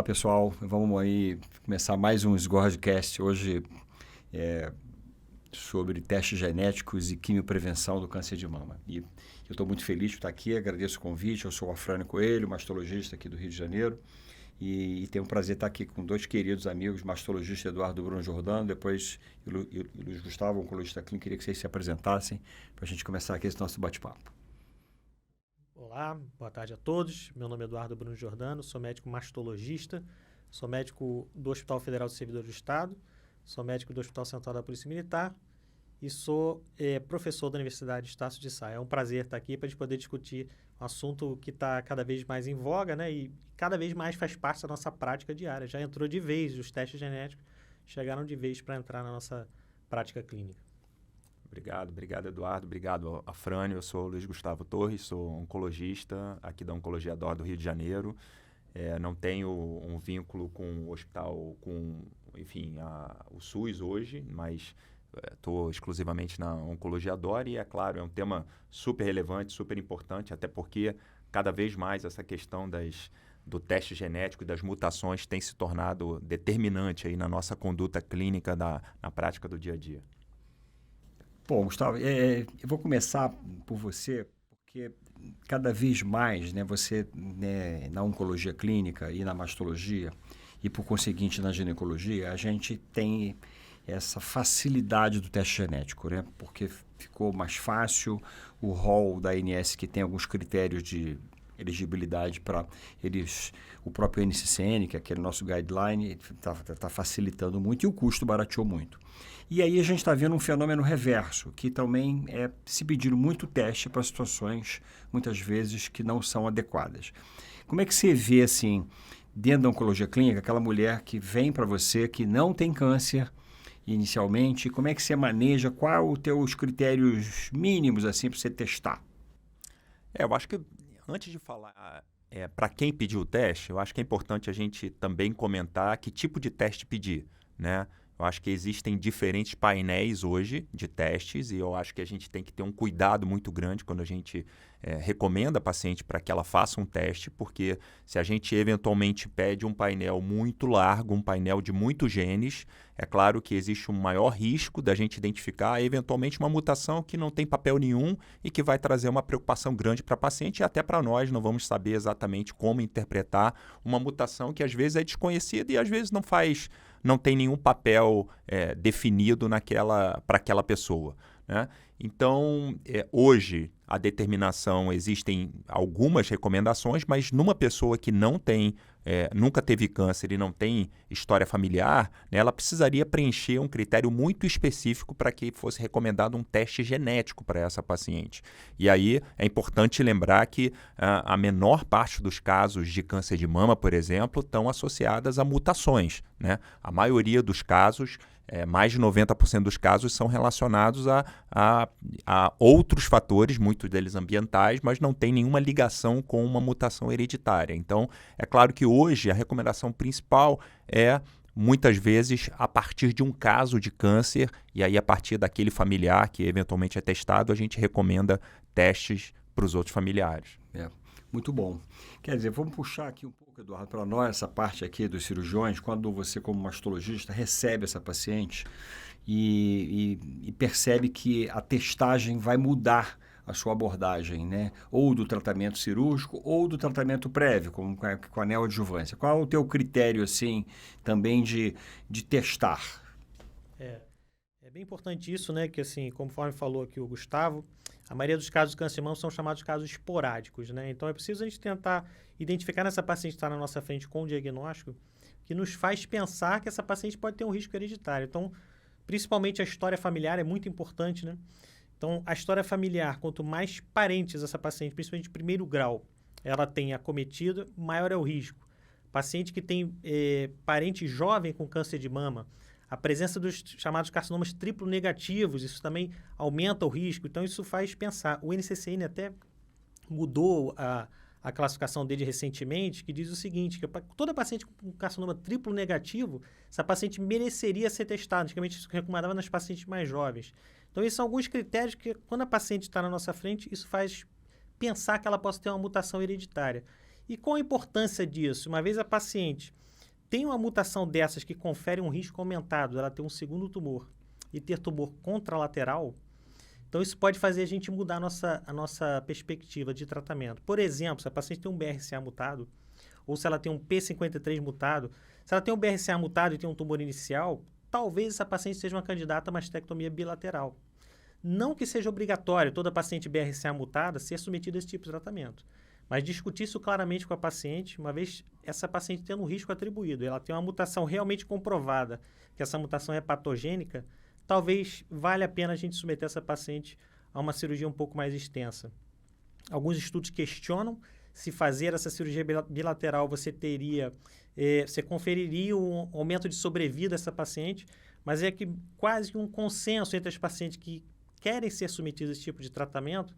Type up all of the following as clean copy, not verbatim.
Olá, pessoal. Vamos aí começar mais um Sgordcast hoje sobre testes genéticos e quimioprevenção do câncer de mama. E eu estou muito feliz de estar aqui, agradeço o convite. Eu sou o Afrânio Coelho, mastologista aqui do Rio de Janeiro. E tenho o prazer de estar aqui com dois queridos amigos, mastologista Eduardo Bruno Jordano, depois e Luiz Gustavo, oncologista clínico. Queria que vocês se apresentassem para a gente começar aqui esse nosso bate-papo. Olá, boa tarde a todos. Meu nome é Eduardo Bruno Jordano, sou médico mastologista, sou médico do Hospital Federal do Servidor do Estado, sou médico do Hospital Central da Polícia Militar e sou professor da Universidade Estácio de Sá. É um prazer estar aqui para a gente poder discutir um assunto que está cada vez mais em voga, né? E cada vez mais faz parte da nossa prática diária. Já entrou de vez, os testes genéticos chegaram de vez para entrar na nossa prática clínica. Obrigado, Eduardo. Obrigado, Afrânio. Eu sou o Luiz Gustavo Torres, sou oncologista aqui da Oncologia DOR do Rio de Janeiro. Não tenho um vínculo com o hospital, o SUS hoje, mas estou exclusivamente na Oncologia DOR e, é claro, é um tema super relevante, super importante, até porque cada vez mais essa questão do teste genético e das mutações tem se tornado determinante aí na nossa conduta clínica, na prática do dia a dia. Bom, Gustavo, eu vou começar por você, porque cada vez mais, né, você, né, na oncologia clínica e na mastologia, e por conseguinte na ginecologia, a gente tem essa facilidade do teste genético, né? Porque ficou mais fácil, o rol da ANS, que tem alguns critérios de elegibilidade para eles, o próprio NCCN, que é aquele nosso guideline, está facilitando muito e o custo barateou muito. E aí a gente está vendo um fenômeno reverso, que também é se pedir muito teste para situações, muitas vezes, que não são adequadas. Como é que você vê, assim, dentro da oncologia clínica, aquela mulher que vem para você, que não tem câncer inicialmente, como é que você maneja, qual os teus critérios mínimos, assim, para você testar? Eu acho que antes de falar para quem pediu o teste, eu acho que é importante a gente também comentar que tipo de teste pedir, né? Eu acho que existem diferentes painéis hoje de testes e eu acho que a gente tem que ter um cuidado muito grande quando a gente recomenda a paciente para que ela faça um teste, porque se a gente eventualmente pede um painel muito largo, um painel de muitos genes, é claro que existe um maior risco da gente identificar eventualmente uma mutação que não tem papel nenhum e que vai trazer uma preocupação grande para a paciente e até para nós não vamos saber exatamente como interpretar uma mutação que às vezes é desconhecida e às vezes não tem nenhum papel definido para aquela pessoa, né? Então, hoje, a determinação, existem algumas recomendações, mas numa pessoa que não tem, nunca teve câncer e não tem história familiar, né, ela precisaria preencher um critério muito específico para que fosse recomendado um teste genético para essa paciente. E aí é importante lembrar que a menor parte dos casos de câncer de mama, por exemplo, estão associadas a mutações, né? A maioria dos casos, mais de 90% dos casos são relacionados a outros fatores, muitos deles ambientais, mas não tem nenhuma ligação com uma mutação hereditária. Então, é claro que hoje a recomendação principal é, muitas vezes, a partir de um caso de câncer, e aí a partir daquele familiar que eventualmente é testado, a gente recomenda testes para os outros familiares. Muito bom. Quer dizer, vamos puxar aqui um pouco, Eduardo, para nós essa parte aqui dos cirurgiões, quando você, como mastologista, recebe essa paciente e percebe que a testagem vai mudar a sua abordagem, né? Ou do tratamento cirúrgico ou do tratamento prévio, como com a neoadjuvância. Qual é o teu critério, assim, também de testar? É bem importante isso, né? Que, assim, conforme falou aqui o Gustavo, a maioria dos casos de câncer de mama são chamados casos esporádicos, né? Então, é preciso a gente tentar identificar nessa paciente que está na nossa frente com o diagnóstico que nos faz pensar que essa paciente pode ter um risco hereditário. Então, principalmente a história familiar é muito importante, né? Então, a história familiar, quanto mais parentes essa paciente, principalmente de primeiro grau, ela tem acometido, maior é o risco. Paciente que tem parente jovem com câncer de mama, a presença dos chamados carcinomas triplo negativos, isso também aumenta o risco. Então, isso faz pensar. O NCCN até mudou a classificação dele recentemente, que diz o seguinte, que toda paciente com carcinoma triplo negativo, essa paciente mereceria ser testada. Antigamente, isso recomendava nas pacientes mais jovens. Então, esses são alguns critérios que, quando a paciente está na nossa frente, isso faz pensar que ela possa ter uma mutação hereditária. E qual a importância disso? Uma vez a paciente tem uma mutação dessas que confere um risco aumentado, ela ter um segundo tumor e ter tumor contralateral, então isso pode fazer a gente mudar a nossa perspectiva de tratamento. Por exemplo, se a paciente tem um BRCA mutado, ou se ela tem um P53 mutado, se ela tem um BRCA mutado e tem um tumor inicial, talvez essa paciente seja uma candidata a mastectomia bilateral. Não que seja obrigatório toda paciente BRCA mutada ser submetida a esse tipo de tratamento, mas discutir isso claramente com a paciente, uma vez essa paciente tendo um risco atribuído, ela tem uma mutação realmente comprovada, que essa mutação é patogênica, talvez valha a pena a gente submeter essa paciente a uma cirurgia um pouco mais extensa. Alguns estudos questionam se fazer essa cirurgia bilateral você conferiria um aumento de sobrevida a essa paciente, mas é que quase que um consenso entre as pacientes que querem ser submetidas a esse tipo de tratamento,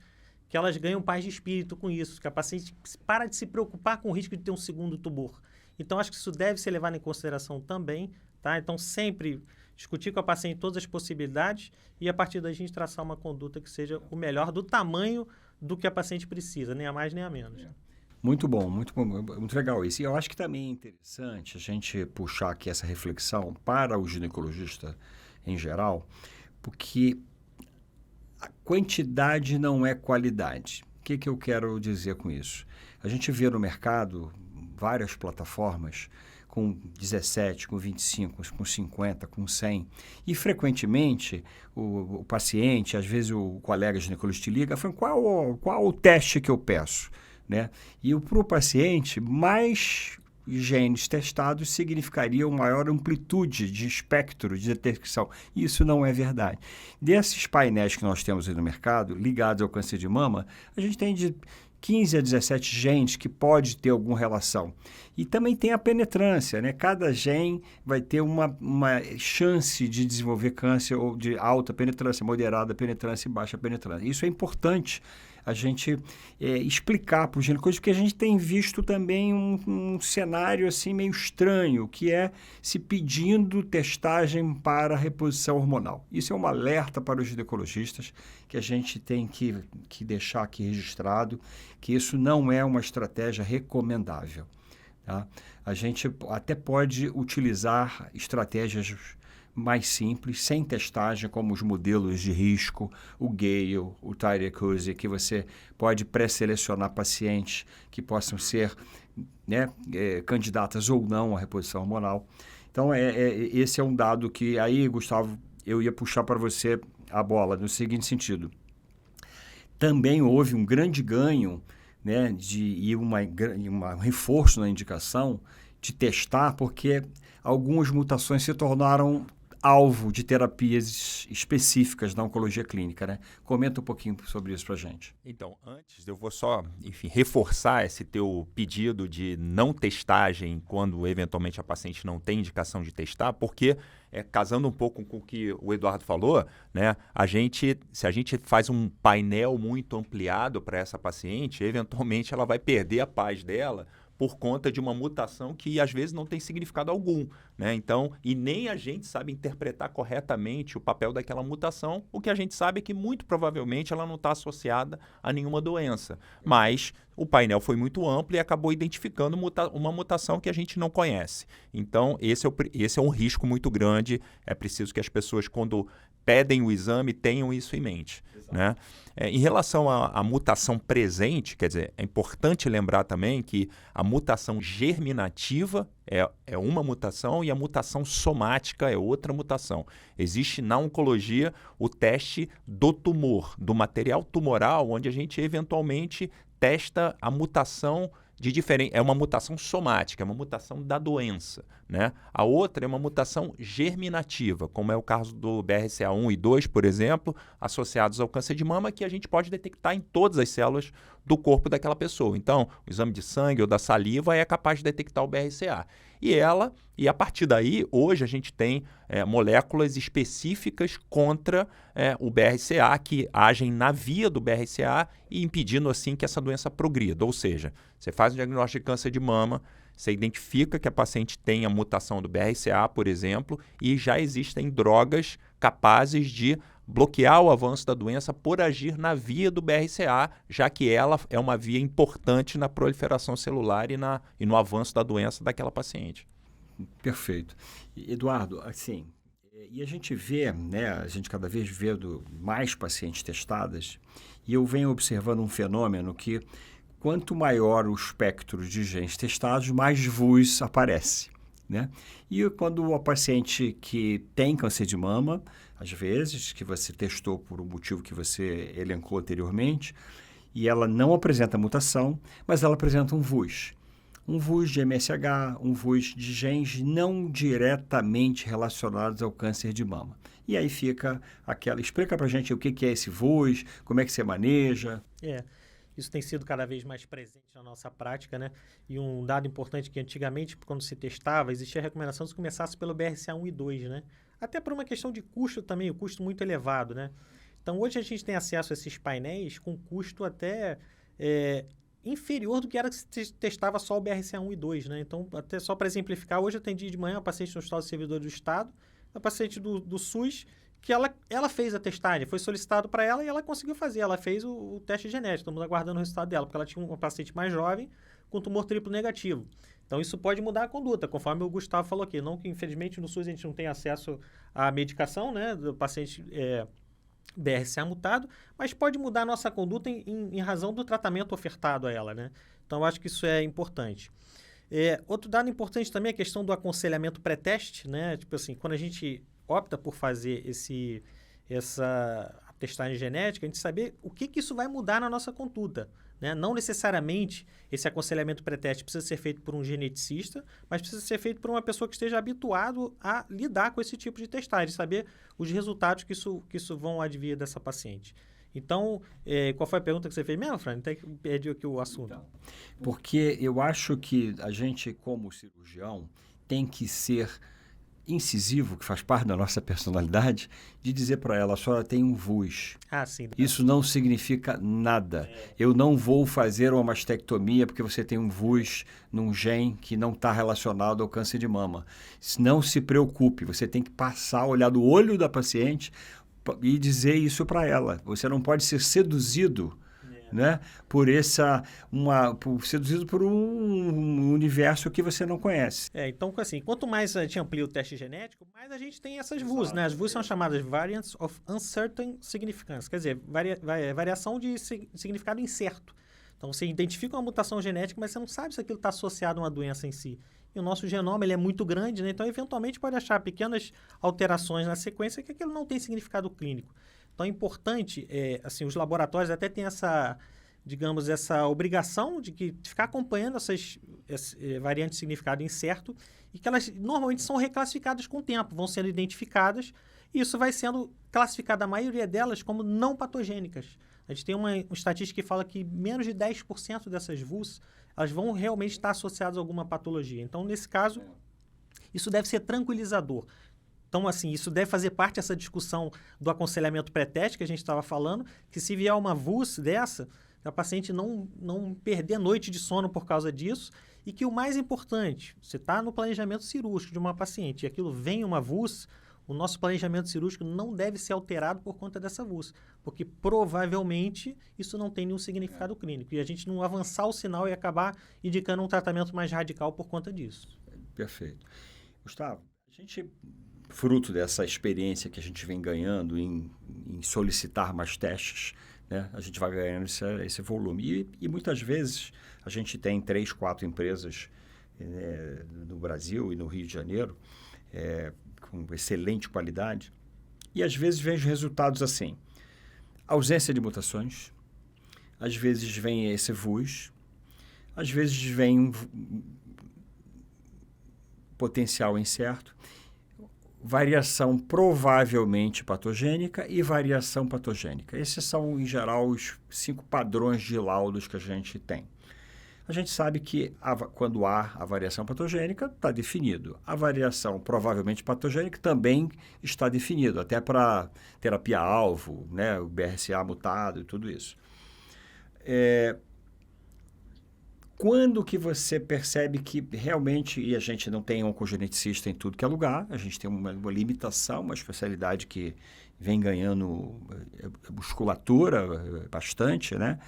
que elas ganham paz de espírito com isso, que a paciente para de se preocupar com o risco de ter um segundo tumor. Então, acho que isso deve ser levado em consideração também, tá? Então, sempre discutir com a paciente todas as possibilidades e, a partir daí, a gente traçar uma conduta que seja o melhor do tamanho do que a paciente precisa, nem a mais nem a menos. Muito bom, muito legal isso. E eu acho que também é interessante a gente puxar aqui essa reflexão para o ginecologista em geral, porque a quantidade não é qualidade. O que eu quero dizer com isso? A gente vê no mercado várias plataformas com 17, com 25, com 50, com 100. E, frequentemente, o paciente, às vezes o colega ginecologista liga, falando, qual o teste que eu peço? Né? E para o paciente, mais genes testados significaria uma maior amplitude de espectro de detecção. Isso não é verdade. Desses painéis que nós temos aí no mercado, ligados ao câncer de mama, a gente tem de 15 a 17 genes que pode ter alguma relação. E também tem a penetrância, né? Cada gene vai ter uma chance de desenvolver câncer ou de alta penetrância, moderada penetrância e baixa penetrância. Isso é importante a gente explicar para o ginecologista, porque a gente tem visto também um cenário assim meio estranho, que é se pedindo testagem para reposição hormonal. Isso é um alerta para os ginecologistas que a gente tem que deixar aqui registrado, que isso não é uma estratégia recomendável. Tá? A gente até pode utilizar estratégias mais simples, sem testagem, como os modelos de risco, o Gale, o Tyrecuse, que você pode pré-selecionar pacientes que possam ser, né, candidatas ou não à reposição hormonal. Então, esse é um dado que aí, Gustavo, eu ia puxar para você a bola no seguinte sentido. Também houve um grande ganho, né, e um reforço na indicação de testar, porque algumas mutações se tornaram alvo de terapias específicas na oncologia clínica, né? Comenta um pouquinho sobre isso para a gente. Então, antes eu vou só, reforçar esse teu pedido de não testagem quando eventualmente a paciente não tem indicação de testar, porque, casando um pouco com o que o Eduardo falou, né, se a gente faz um painel muito ampliado para essa paciente, eventualmente ela vai perder a paz dela por conta de uma mutação que às vezes não tem significado algum, né? Então, e nem a gente sabe interpretar corretamente o papel daquela mutação. O que a gente sabe é que muito provavelmente ela não está associada a nenhuma doença, mas o painel foi muito amplo e acabou identificando uma mutação que a gente não conhece. Então, esse é um risco muito grande. É preciso que as pessoas, quando pedem o exame, tenham isso em mente. Né? Em relação à mutação presente, quer dizer, é importante lembrar também que a mutação germinativa é uma mutação e a mutação somática é outra mutação. Existe na oncologia o teste do tumor, do material tumoral, onde a gente eventualmente testa a mutação é uma mutação somática, é uma mutação da doença, né? A outra é uma mutação germinativa, como é o caso do BRCA1 e 2, por exemplo, associados ao câncer de mama, que a gente pode detectar em todas as células do corpo daquela pessoa. Então, o exame de sangue ou da saliva é capaz de detectar o BRCA. E a partir daí, hoje a gente tem moléculas específicas contra o BRCA, que agem na via do BRCA e impedindo assim que essa doença progrida. Ou seja, você faz um diagnóstico de câncer de mama, você identifica que a paciente tem a mutação do BRCA, por exemplo, e já existem drogas capazes de bloquear o avanço da doença por agir na via do BRCA, já que ela é uma via importante na proliferação celular e no avanço da doença daquela paciente. Perfeito. Eduardo, assim, e a gente vê, né, a gente cada vez vê mais pacientes testadas, e eu venho observando um fenômeno que quanto maior o espectro de genes testados, mais VUS aparece, né? E quando o paciente que tem câncer de mama, às vezes, que você testou por um motivo que você elencou anteriormente, e ela não apresenta mutação, mas ela apresenta um VUS. Um VUS de MSH, um VUS de genes não diretamente relacionados ao câncer de mama. E aí fica aquela... Explica pra gente o que é esse VUS, como é que você maneja. Isso tem sido cada vez mais presente na nossa prática, né? E um dado importante que antigamente, quando se testava, existia a recomendação de se começasse pelo BRCA1 e 2, né? Até por uma questão de custo também, o custo muito elevado, né? Então, hoje a gente tem acesso a esses painéis com custo até inferior do que era que se testava só o BRCA1 e 2, né? Então, até só para exemplificar, hoje eu atendi de manhã uma paciente no Hospital do Servidor do Estado, uma paciente do SUS, que ela fez a testagem, foi solicitado para ela e ela conseguiu fazer. Ela fez o teste genético, estamos aguardando o resultado dela, porque ela tinha uma paciente mais jovem com tumor triplo negativo. Então, isso pode mudar a conduta, conforme o Gustavo falou aqui. Não que, infelizmente, no SUS a gente não tem acesso à medicação, né, do paciente BRCA mutado, mas pode mudar a nossa conduta em razão do tratamento ofertado a ela, né? Então, eu acho que isso é importante. Outro dado importante também é a questão do aconselhamento pré-teste, né? Tipo assim, quando a gente opta por fazer essa testagem genética, a gente saber o que isso vai mudar na nossa conduta, né? Não necessariamente esse aconselhamento pré-teste precisa ser feito por um geneticista, mas precisa ser feito por uma pessoa que esteja habituado a lidar com esse tipo de testagem, saber os resultados que isso vão advir dessa paciente. Então, qual foi a pergunta que você fez mesmo, Fran? Até que perdi aqui o assunto. Então, porque eu acho que a gente, como cirurgião, tem que ser incisivo, que faz parte da nossa personalidade, de dizer para ela, a senhora tem um VUS. Sim. Isso não significa nada. Eu não vou fazer uma mastectomia porque você tem um VUS num gene que não está relacionado ao câncer de mama. Não se preocupe, você tem que passar, olhar do olho da paciente e dizer isso para ela. Você não pode ser seduzido, né, seduzido por um universo que você não conhece. Então, assim, quanto mais a gente amplia o teste genético, mais a gente tem essas VUS, né? As VUS são chamadas Variants of Uncertain Significance, quer dizer, variação de significado incerto. Então, você identifica uma mutação genética, mas você não sabe se aquilo está associado a uma doença em si. E o nosso genoma ele é muito grande, né? Então, eventualmente, pode achar pequenas alterações na sequência que aquilo não tem significado clínico. Então, é importante, assim, os laboratórios até têm essa obrigação de ficar acompanhando essas variantes de significado incerto e que elas normalmente são reclassificadas com o tempo, vão sendo identificadas e isso vai sendo classificado, a maioria delas, como não patogênicas. A gente tem uma estatística que fala que menos de 10% dessas VUS, elas vão realmente estar associadas a alguma patologia. Então, nesse caso, isso deve ser tranquilizador. Então, assim, isso deve fazer parte dessa discussão do aconselhamento pré-teste que a gente estava falando, que se vier uma VUS dessa, a paciente não perder noite de sono por causa disso, e que o mais importante, você está no planejamento cirúrgico de uma paciente e aquilo vem uma VUS, o nosso planejamento cirúrgico não deve ser alterado por conta dessa VUS, porque provavelmente isso não tem nenhum significado clínico, e a gente não avançar o sinal e acabar indicando um tratamento mais radical por conta disso. Perfeito. Gustavo, a gente... fruto dessa experiência que a gente vem ganhando em solicitar mais testes, né? A gente vai ganhando esse volume. E muitas vezes a gente tem 3, 4 empresas no Brasil e no Rio de Janeiro com excelente qualidade. E às vezes vejo resultados assim. Ausência de mutações. Às vezes vem esse VUS. Às vezes vem um potencial incerto. Variação provavelmente patogênica e variação patogênica. Esses são, em geral, os 5 padrões de laudos que a gente tem. A gente sabe que quando há a variação patogênica, está definido. A variação provavelmente patogênica também está definido, até para terapia-alvo, né, o BRCA mutado e tudo isso. Quando que você percebe que realmente, e a gente não tem oncogeneticista em tudo que é lugar, a gente tem uma limitação, uma especialidade que vem ganhando musculatura bastante, né?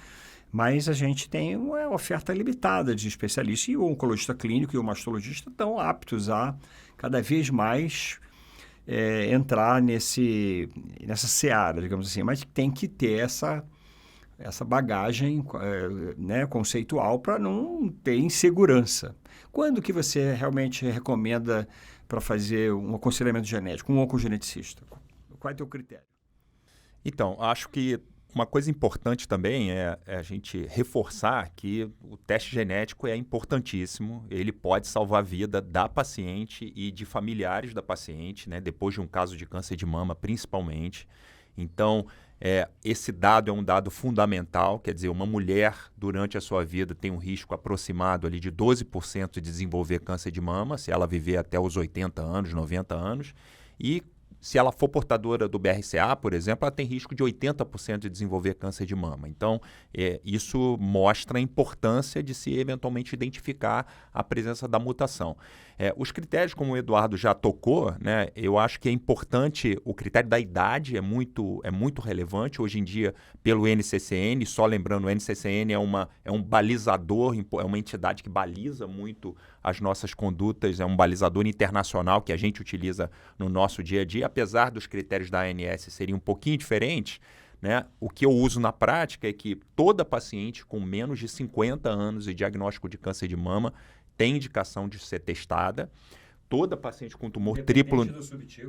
Mas a gente tem uma oferta limitada de especialistas e o oncologista clínico e o mastologista estão aptos a cada vez mais entrar nessa seara, digamos assim. Mas tem que ter essa bagagem né, conceitual para não ter insegurança. Quando que você realmente recomenda para fazer um aconselhamento genético, um oncogeneticista? Qual é o teu critério? Então, acho que uma coisa importante também é a gente reforçar que o teste genético é importantíssimo. Ele pode salvar a vida da paciente e de familiares da paciente, né, depois de um caso de câncer de mama, principalmente. Então, esse dado é um dado fundamental, quer dizer, uma mulher durante a sua vida tem um risco aproximado ali de 12% de desenvolver câncer de mama, se ela viver até os 80 anos, 90 anos, e se ela for portadora do BRCA, por exemplo, ela tem risco de 80% de desenvolver câncer de mama. Então, isso mostra a importância de se eventualmente identificar a presença da mutação. Os critérios, como o Eduardo já tocou, né, eu acho que é importante, o critério da idade é muito relevante. Hoje em dia, pelo NCCN, só lembrando, o NCCN é um balizador, é uma entidade que baliza muito as nossas condutas, é um balizador internacional que a gente utiliza no nosso dia a dia, apesar dos critérios da ANS serem um pouquinho diferentes, né? O que eu uso na prática é que toda paciente com menos de 50 anos e diagnóstico de câncer de mama tem indicação de ser testada. Toda paciente com tumor triplo,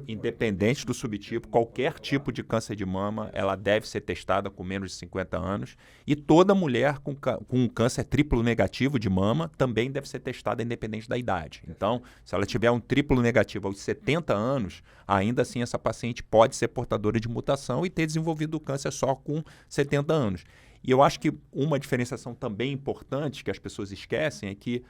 independente do subtipo, qualquer tipo de câncer de mama, ela deve ser testada com menos de 50 anos. E toda mulher com um câncer triplo negativo de mama também deve ser testada independente da idade. Então, se ela tiver um triplo negativo aos 70 anos, ainda assim essa paciente pode ser portadora de mutação e ter desenvolvido o câncer só com 70 anos. E eu acho que uma diferenciação também importante que as pessoas esquecem é que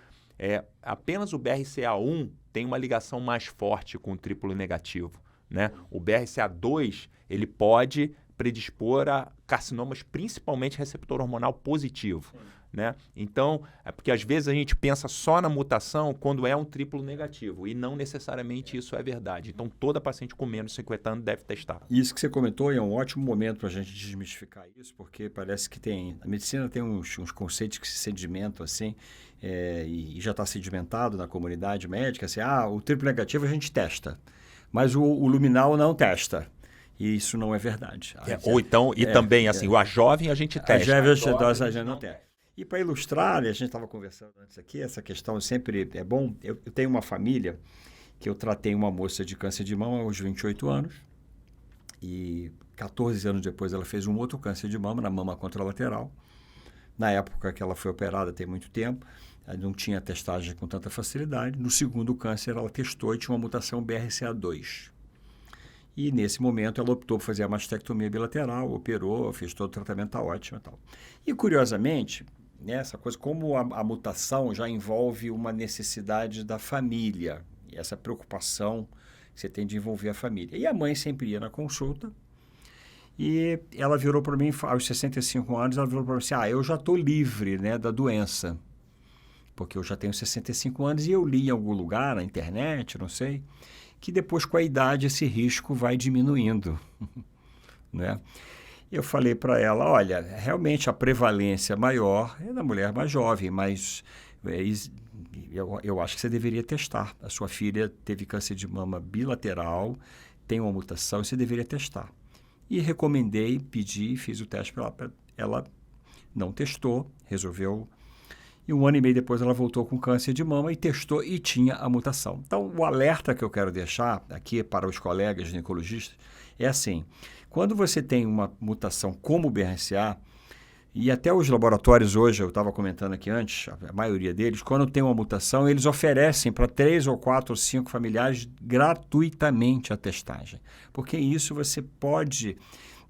apenas o BRCA1 tem uma ligação mais forte com o triplo negativo, né? O BRCA2 ele pode predispor a carcinomas, principalmente receptor hormonal positivo, né? Então, porque às vezes a gente pensa só na mutação quando é um triplo negativo e não necessariamente isso é verdade. Então, toda paciente com menos de 50 anos deve testar. Isso que você comentou é um ótimo momento para a gente desmistificar isso, porque parece que a medicina tem uns conceitos que se sedimentam assim, e já está sedimentado na comunidade médica, assim, o triplo negativo a gente testa, mas o luminal não testa. E isso não é verdade. Ou então, também, assim, a jovem a gente testa. A gente não testa. E para ilustrar, a gente estava conversando antes aqui, essa questão sempre é bom. Eu tenho uma família que eu tratei uma moça de câncer de mama aos 28 anos e 14 anos depois ela fez um outro câncer de mama, na mama contralateral. Na época que ela foi operada, tem muito tempo, ela não tinha testagem com tanta facilidade. No segundo câncer ela testou e tinha uma mutação BRCA2. E nesse momento ela optou por fazer a mastectomia bilateral, operou, fez todo o tratamento, está ótimo e tal. E curiosamente, essa coisa, como a mutação já envolve uma necessidade da família, e essa preocupação que você tem de envolver a família. E a mãe sempre ia na consulta, e ela virou para mim, aos 65 anos, ela virou para mim assim, eu já estou livre, né, da doença, porque eu já tenho 65 anos e eu li em algum lugar, na internet, não sei, que depois com a idade esse risco vai diminuindo, né? Eu falei para ela, olha, realmente a prevalência maior é da mulher mais jovem, mas eu acho que você deveria testar. A sua filha teve câncer de mama bilateral, tem uma mutação, você deveria testar. E recomendei, pedi, fiz o teste para ela. Ela não testou, resolveu. E 1 ano e meio depois ela voltou com câncer de mama e testou e tinha a mutação. Então, o alerta que eu quero deixar aqui para os colegas ginecologistas é assim, quando você tem uma mutação como o BRCA, e até os laboratórios hoje, eu estava comentando aqui antes, a maioria deles, quando tem uma mutação, eles oferecem para 3 ou 4 ou 5 familiares gratuitamente a testagem. Porque isso você pode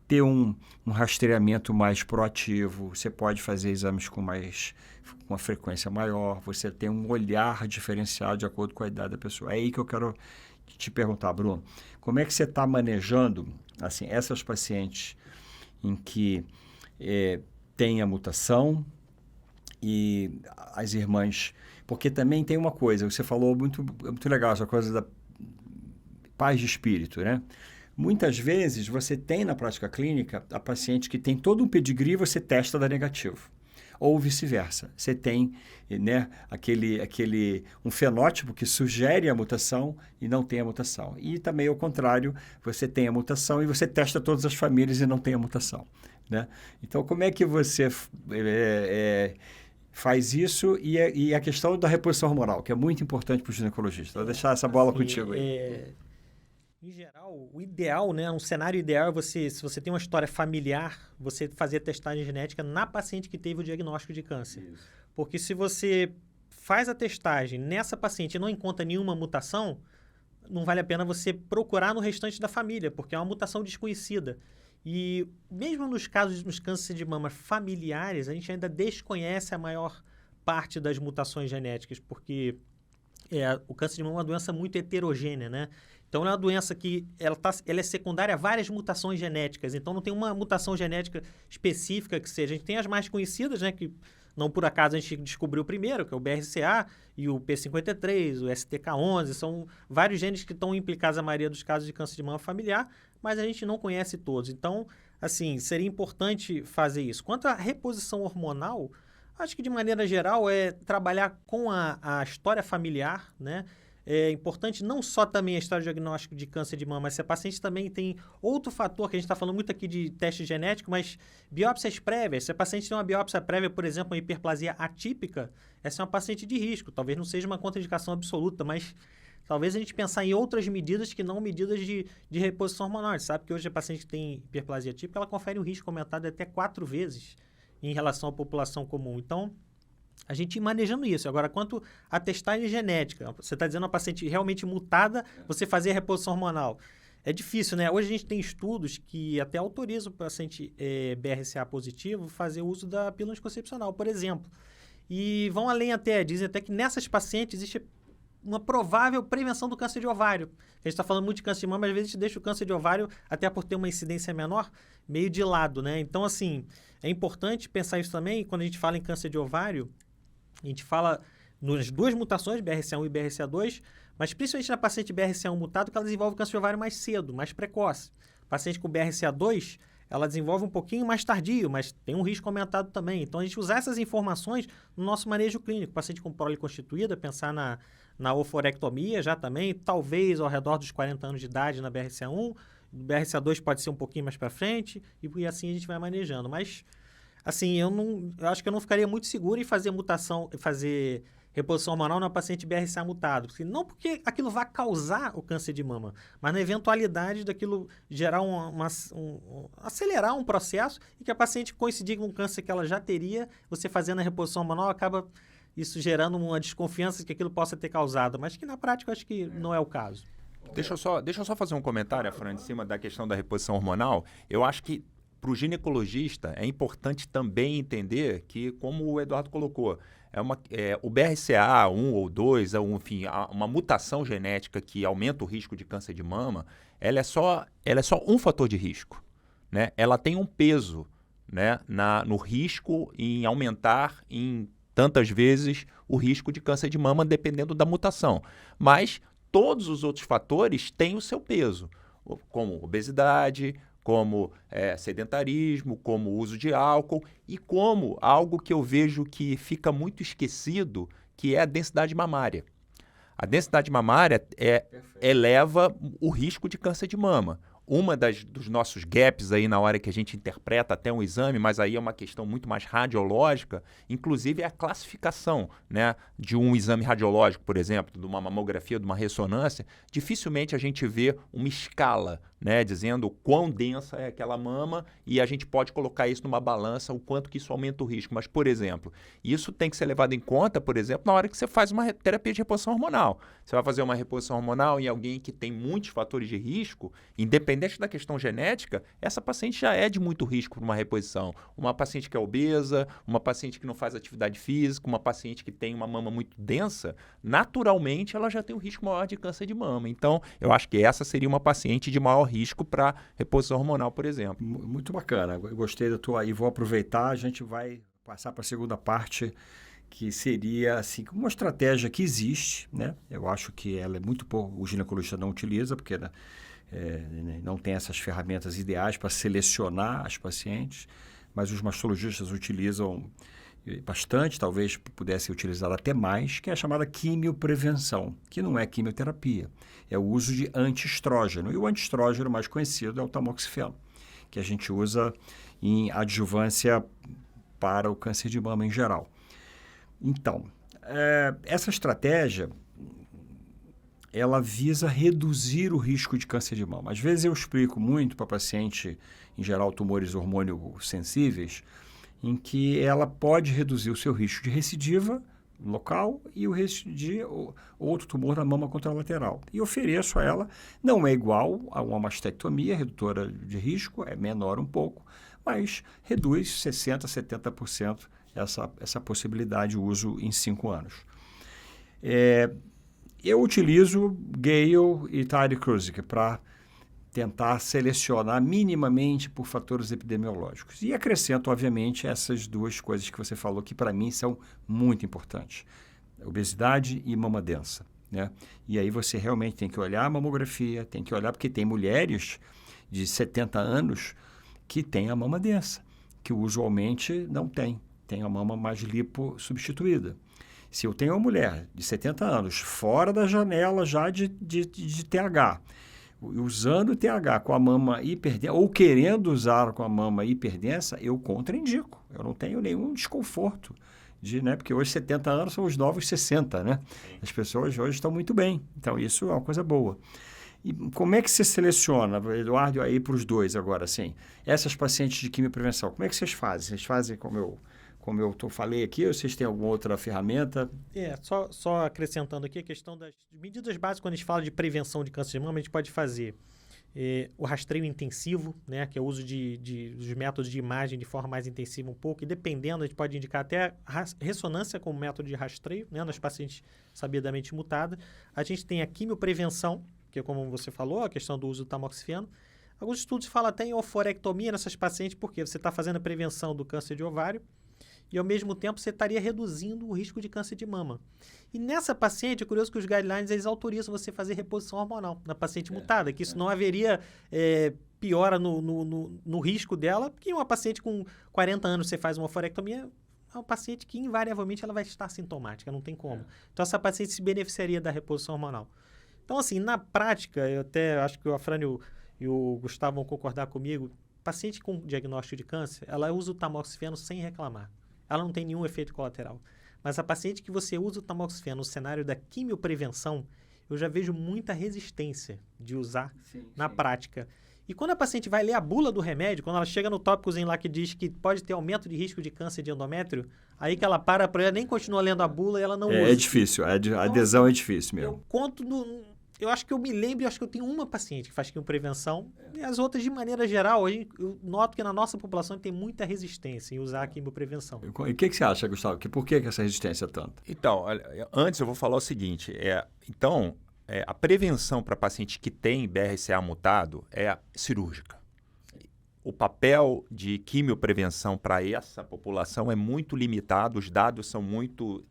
ter um rastreamento mais proativo, você pode fazer exames com uma frequência maior, você tem um olhar diferenciado de acordo com a idade da pessoa. É aí que eu quero te perguntar, Bruno, como é que você está manejando assim, essas pacientes em que tem a mutação e as irmãs... Porque também tem uma coisa, você falou muito legal, essa coisa da paz de espírito, né? Muitas vezes você tem na prática clínica a paciente que tem todo um pedigree e você testa dar negativo. ou vice-versa. Você tem, né, um fenótipo que sugere a mutação e não tem a mutação. E também, ao contrário, você tem a mutação e você testa todas as famílias e não tem a mutação, né? Então, como é que você faz isso? E a questão da reposição hormonal, que é muito importante para o ginecologista. Vou deixar essa bola contigo aí. Em geral, o ideal, né, um cenário ideal é se você tem uma história familiar, você fazer a testagem genética na paciente que teve o diagnóstico de câncer. Isso. Porque se você faz a testagem nessa paciente e não encontra nenhuma mutação, não vale a pena você procurar no restante da família, porque é uma mutação desconhecida. E mesmo nos cânceres de mama familiares, a gente ainda desconhece a maior parte das mutações genéticas, porque o câncer de mama é uma doença muito heterogênea, né? Então, é uma doença que ela é secundária a várias mutações genéticas. Então, não tem uma mutação genética específica que seja. A gente tem as mais conhecidas, né? Que não por acaso a gente descobriu primeiro, que é o BRCA e o P53, o STK11. São vários genes que estão implicados na maioria dos casos de câncer de mama familiar, mas a gente não conhece todos. Então, assim, seria importante fazer isso. Quanto à reposição hormonal, acho que de maneira geral é trabalhar com a história familiar, né? É importante não só também a história de diagnóstico de câncer de mama, mas se a paciente também tem outro fator, que a gente está falando muito aqui de teste genético, mas biópsias prévias. Se a paciente tem uma biópsia prévia, por exemplo, uma hiperplasia atípica, essa é uma paciente de risco. Talvez não seja uma contraindicação absoluta, mas talvez a gente pensar em outras medidas que não medidas de reposição hormonal. A gente sabe que hoje a paciente que tem hiperplasia atípica, ela confere um risco aumentado de até 4 vezes em relação à população comum. Então, a gente ir manejando isso. Agora, quanto à testagem genética, você está dizendo uma paciente realmente mutada, você fazer a reposição hormonal. É difícil, né? Hoje a gente tem estudos que até autorizam o paciente BRCA positivo fazer uso da pílula anticoncepcional, por exemplo. E vão além até, dizem até que nessas pacientes existe uma provável prevenção do câncer de ovário. A gente está falando muito de câncer de mama, mas às vezes a gente deixa o câncer de ovário, até por ter uma incidência menor, meio de lado, né? Então, assim, é importante pensar isso também. Quando a gente fala em câncer de ovário, a gente fala nas duas mutações, BRCA1 e BRCA2, mas principalmente na paciente BRCA1 mutado, que ela desenvolve câncer de ovário mais cedo, mais precoce. Paciente com BRCA2, ela desenvolve um pouquinho mais tardio, mas tem um risco aumentado também. Então, a gente usar essas informações no nosso manejo clínico. Paciente com prole constituída, pensar na oforectomia já também, talvez ao redor dos 40 anos de idade na BRCA1, BRCA2 pode ser um pouquinho mais para frente, e assim a gente vai manejando. Mas, assim, eu acho que eu não ficaria muito seguro em fazer reposição hormonal na paciente BRCA mutado. Não porque aquilo vai causar o câncer de mama, mas na eventualidade daquilo gerar acelerar um processo e que a paciente coincidir com um câncer que ela já teria, você fazendo a reposição hormonal acaba isso gerando uma desconfiança de que aquilo possa ter causado, mas que na prática eu acho que não é o caso. Deixa eu só fazer um comentário, Fran, em cima da questão da reposição hormonal. Eu acho que para o ginecologista é importante também entender que, como o Eduardo colocou, o BRCA1 ou 2, enfim, uma mutação genética que aumenta o risco de câncer de mama, ela é só um fator de risco, né? Ela tem um peso, né, no risco em aumentar em tantas vezes o risco de câncer de mama, dependendo da mutação. Mas todos os outros fatores têm o seu peso, como obesidade, como sedentarismo, como uso de álcool e como algo que eu vejo que fica muito esquecido, que é a densidade mamária. A densidade mamária eleva o risco de câncer de mama. Uma dos nossos gaps aí na hora que a gente interpreta até um exame, mas aí é uma questão muito mais radiológica, inclusive é a classificação, né, de um exame radiológico, por exemplo, de uma mamografia, de uma ressonância. Dificilmente a gente vê uma escala, né, dizendo o quão densa é aquela mama e a gente pode colocar isso numa balança, o quanto que isso aumenta o risco. Mas, por exemplo, isso tem que ser levado em conta, por exemplo, na hora que você faz uma terapia de reposição hormonal. Você vai fazer uma reposição hormonal em alguém que tem muitos fatores de risco, independente da questão genética, essa paciente já é de muito risco para uma reposição. Uma paciente que é obesa, uma paciente que não faz atividade física, uma paciente que tem uma mama muito densa, naturalmente ela já tem um risco maior de câncer de mama. Então, eu acho que essa seria uma paciente de maior risco para reposição hormonal, por exemplo. Muito bacana. Eu gostei da tua... E vou aproveitar, a gente vai passar para a segunda parte, que seria assim, uma estratégia que existe, né? Eu acho que ela é muito pouco... O ginecologista não utiliza, porque... não tem essas ferramentas ideais para selecionar as pacientes, mas os mastologistas utilizam bastante, talvez pudesse ser utilizada até mais, que é a chamada quimioprevenção, que não é quimioterapia, é o uso de antiestrógeno. E o antiestrógeno mais conhecido é o tamoxifeno, que a gente usa em adjuvância para o câncer de mama em geral. Então, essa estratégia, ela visa reduzir o risco de câncer de mama. Às vezes eu explico muito para paciente, em geral tumores hormônio sensíveis, em que ela pode reduzir o seu risco de recidiva local e o risco de outro tumor na mama contralateral. E ofereço a ela, não é igual a uma mastectomia, redutora de risco, é menor um pouco, mas reduz 60%, 70% essa possibilidade de uso em 5 anos. Eu utilizo Gale e Tyrecruzic para tentar selecionar minimamente por fatores epidemiológicos. E acrescento, obviamente, essas duas coisas que você falou, que para mim são muito importantes. Obesidade e mama densa, né? E aí você realmente tem que olhar a mamografia, tem que olhar, porque tem mulheres de 70 anos que têm a mama densa, que usualmente não tem a mama mais lipo-substituída. Se eu tenho uma mulher de 70 anos, fora da janela já de TH, usando TH com a mama hiperdensa, ou querendo usar com a mama hiperdensa, eu contraindico. Eu não tenho nenhum desconforto, porque hoje 70 anos são os novos 60, né? As pessoas hoje estão muito bem. Então, isso é uma coisa boa. E como é que você seleciona, Eduardo, aí para os dois agora, assim, essas pacientes de quimioprevenção? Como é que vocês fazem? Vocês fazem como eu falei aqui, ou vocês têm alguma outra ferramenta? Só acrescentando aqui a questão das medidas básicas, quando a gente fala de prevenção de câncer de mama, a gente pode fazer o rastreio intensivo, né, que é o uso dos métodos de imagem de forma mais intensiva um pouco, e dependendo, a gente pode indicar até a ressonância como método de rastreio, né, nas pacientes sabidamente mutadas. A gente tem a quimioprevenção, que é como você falou, a questão do uso do tamoxifeno. Alguns estudos falam até em oforectomia nessas pacientes, porque você está fazendo a prevenção do câncer de ovário, e, ao mesmo tempo, você estaria reduzindo o risco de câncer de mama. E nessa paciente, é curioso que os guidelines eles autorizam você fazer reposição hormonal na paciente mutada, que isso não haveria piora no risco dela, porque uma paciente com 40 anos você faz uma oforectomia, é uma paciente que, invariavelmente, ela vai estar sintomática, não tem como. Então, essa paciente se beneficiaria da reposição hormonal. Então, assim, na prática, eu até acho que o Afrânio e o Gustavo vão concordar comigo, paciente com diagnóstico de câncer, ela usa o tamoxifeno sem reclamar. Ela não tem nenhum efeito colateral. Mas a paciente que você usa o tamoxifeno no cenário da quimioprevenção, eu já vejo muita resistência de usar na prática. E quando a paciente vai ler a bula do remédio, quando ela chega no tópicozinho lá que diz que pode ter aumento de risco de câncer de endométrio, aí que ela para ela, nem continua lendo a bula e ela não usa. É difícil, a adesão é difícil mesmo. Eu acho que eu me lembro, eu acho que eu tenho uma paciente que faz quimioprevenção, e as outras, de maneira geral, eu noto que na nossa população tem muita resistência em usar a quimioprevenção. E o que você acha, Gustavo? Por que essa resistência é tanta? Então, antes eu vou falar o seguinte, a prevenção para paciente que tem BRCA mutado é cirúrgica. O papel de quimioprevenção para essa população é muito limitado, os dados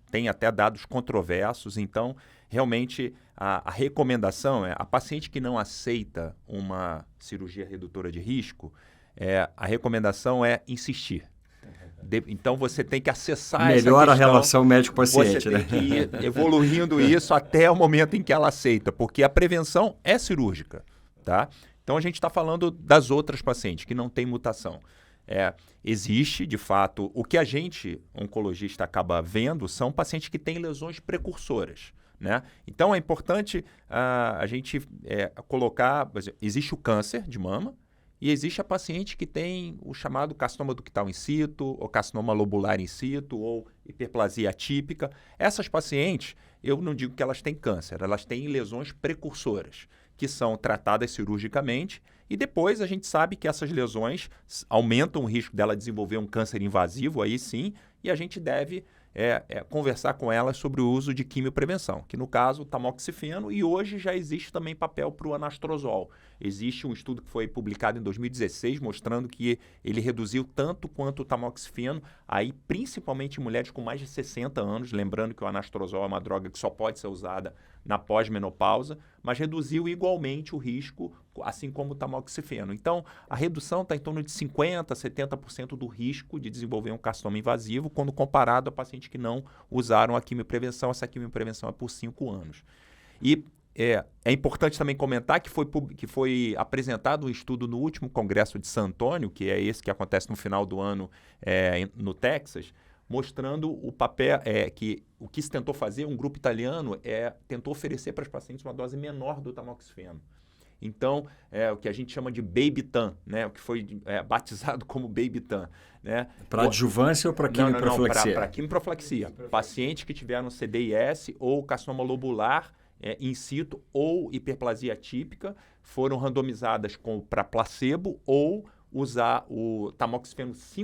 tem até dados controversos, então, realmente, a recomendação é a paciente que não aceita uma cirurgia redutora de risco, a recomendação é insistir. Então, você tem que acessar essa questão. Melhora a relação médico-paciente, Você tem que ir evoluindo isso até o momento em que ela aceita, porque a prevenção é cirúrgica, tá? Então, a gente está falando das outras pacientes que não têm mutação. Existe, de fato, o que a gente, oncologista, acaba vendo são pacientes que têm lesões precursoras, né? Então, é importante a gente colocar... Existe o câncer de mama e existe a paciente que tem o chamado carcinoma ductal in situ, ou carcinoma lobular in situ, ou hiperplasia atípica. Essas pacientes, eu não digo que elas têm câncer, elas têm lesões precursoras, que são tratadas cirurgicamente, e depois a gente sabe que essas lesões aumentam o risco dela desenvolver um câncer invasivo, aí sim, e a gente deve conversar com elas sobre o uso de quimioprevenção, que no caso o tamoxifeno, e hoje já existe também papel para o anastrozol. Existe um estudo que foi publicado em 2016 mostrando que ele reduziu tanto quanto o tamoxifeno, aí principalmente em mulheres com mais de 60 anos, lembrando que o anastrozol é uma droga que só pode ser usada na pós-menopausa, mas reduziu igualmente o risco, assim como o tamoxifeno. Então, a redução está em torno de 50%, 70% do risco de desenvolver um carcinoma invasivo, quando comparado a pacientes que não usaram a quimioprevenção. Essa quimioprevenção é por 5 anos. E é importante também comentar que foi apresentado um estudo no último Congresso de San Antônio, que é esse que acontece no final do ano no Texas, mostrando o papel que o que se tentou fazer, um grupo italiano tentou oferecer para os pacientes uma dose menor do tamoxifeno. Então, o que a gente chama de Baby-TAM, né? O que foi batizado como Baby-TAM. Né? Para adjuvância ou para quimioprofilaxia? Para quimioprofilaxia. Pacientes que tiveram CDIS ou carcinoma lobular in situ ou hiperplasia atípica foram randomizadas para placebo ou usar o tamoxifeno 5